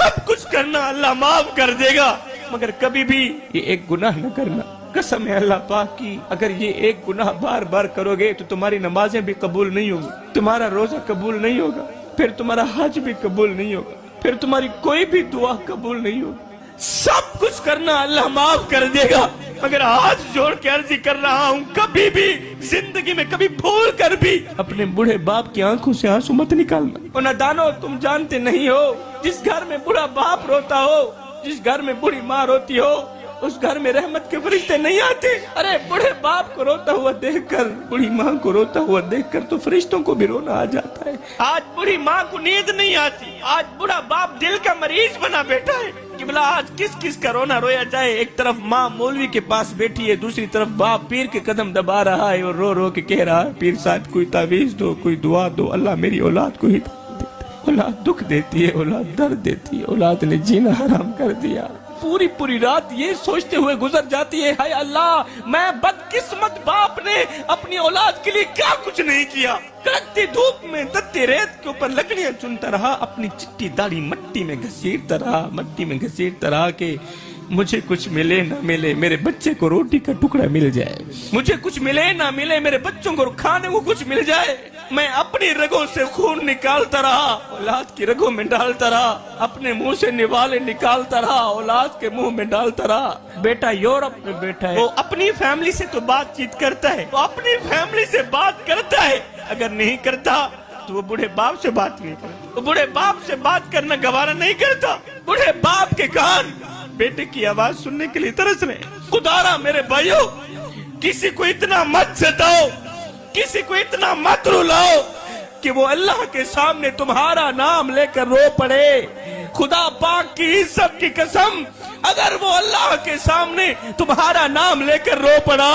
सब कुछ करना, अल्लाह माफ कर देगा, मगर कभी भी ये एक गुनाह न करना। कसम है अल्लाह पाक की, अगर ये एक गुनाह बार बार करोगे तो तुम्हारी नमाजें भी कबूल नहीं होगी, तुम्हारा रोजा कबूल नहीं होगा, फिर तुम्हारा हज भी कबूल नहीं होगा, फिर तुम्हारी कोई भी दुआ कबूल नहीं होगी। सब कुछ करना, अल्लाह माफ कर देगा, मगर हाथ जोड़ के अर्जी कर रहा हूँ, कभी भी जिंदगी में कभी भूल कर भी अपने बूढ़े बाप की आंखों से आंसू मत निकालना। और नादानो, तुम जानते नहीं हो, जिस घर में बूढ़ा बाप रोता हो, जिस घर में बूढ़ी माँ रोती हो, उस घर में रहमत के फरिश्ते नहीं आते। अरे बूढ़े बाप को रोता हुआ देखकर, बूढ़ी माँ को रोता हुआ देखकर तो फरिश्तों को भी रोना आ जाता है। आज बूढ़ी माँ को नींद नहीं आती, आज बूढ़ा बाप दिल का मरीज बना बैठा है कि भला आज किस किस का रोना रोया जाए। एक तरफ माँ मौलवी के पास बैठी है, दूसरी तरफ बाप पीर के कदम दबा रहा है और रो रो के कह रहा है, पीर साहब कोई तावीज दो, कोई दुआ दो, अल्लाह मेरी औलाद को हिदायत देता है। औलाद दुख देती है, औलाद दर्द देती है, औलाद ने जीना हराम कर दिया। पूरी पूरी रात ये सोचते हुए गुजर जाती है, हाय अल्लाह मैं बदकिस्मत बाप ने अपनी औलाद के लिए क्या कुछ नहीं किया। कड़कती धूप में तत्ती रेत के ऊपर लकड़ियां चुनता रहा, अपनी चिट्टी दाढ़ी मट्टी में घसीटता रहा, मट्टी में घसीटता रहा कि मुझे कुछ मिले ना मिले, मेरे बच्चे को रोटी का टुकड़ा मिल जाए, मुझे कुछ मिले ना मिले, मेरे बच्चों को खाने को कुछ मिल जाए। मैं अपनी रगों से खून निकालता रहा, औलाद की रगों में डालता रहा, अपने मुंह से निवाले निकालता रहा, औलाद के मुंह में डालता रहा। बेटा यूरोप में बैठा है, वो अपनी फैमिली से तो बातचीत करता है, वो अपनी फैमिली से बात करता है, अगर नहीं करता तो वो बूढ़े बाप से बात नहीं करता, वो बूढ़े बाप से बात करना गवारा नहीं करता। बूढ़े बाप के कान बेटे की आवाज सुनने के लिए तरस रहे। खुदारा मेरे भाइयों, किसी को इतना मत सताओ, किसी को इतना मत रुलाओ कि वो अल्लाह के सामने तुम्हारा नाम लेकर रो पड़े। खुदा पाक की इज्जत की कसम, अगर वो अल्लाह के सामने तुम्हारा नाम लेकर रो पड़ा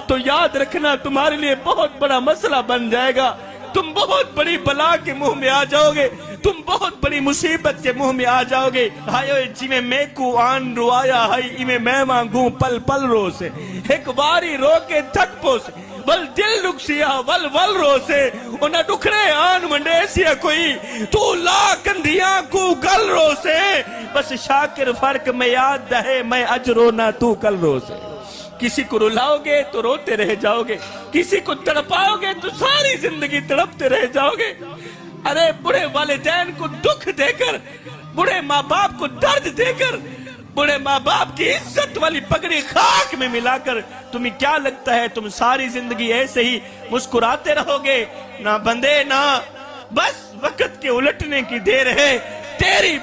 तो याद रखना तुम्हारे लिए बहुत बड़ा मसला बन जाएगा। तुम बहुत बड़ी बला के मुंह में आ जाओगे, तुम बहुत बड़ी मुसीबत के मुंह में आ जाओगे। हायो जिਵੇਂ मैकू आन रुआया है, इमे मैं मांगू पल पल रो से, एक बारी रो के थक पोसे, वल दिल लुक्सिया वल वल रो से, उन्हें दुखड़े आन मंडेसिया कोई, तू ला कंधिया को गल रो से, बस शाकिर फर्क में याद है, मैं अज रोना तू कल रो से। किसी को रुलाओगे तो रोते रह जाओगे, किसी को तड़पाओगे तो सारी जिंदगी तड़पते रह जाओगे। अरे बूढ़े वालिदैन को दुख देकर, बूढ़े माँ बाप को दर्द देकर, बूढ़े माँ बाप की इज्जत वाली पगड़ी खाक में मिलाकर तुम्हें क्या लगता है तुम सारी जिंदगी ऐसे ही मुस्कुराते रहोगे? ना बंदे ना, बस वक्त के उलटने की देर है। तेरी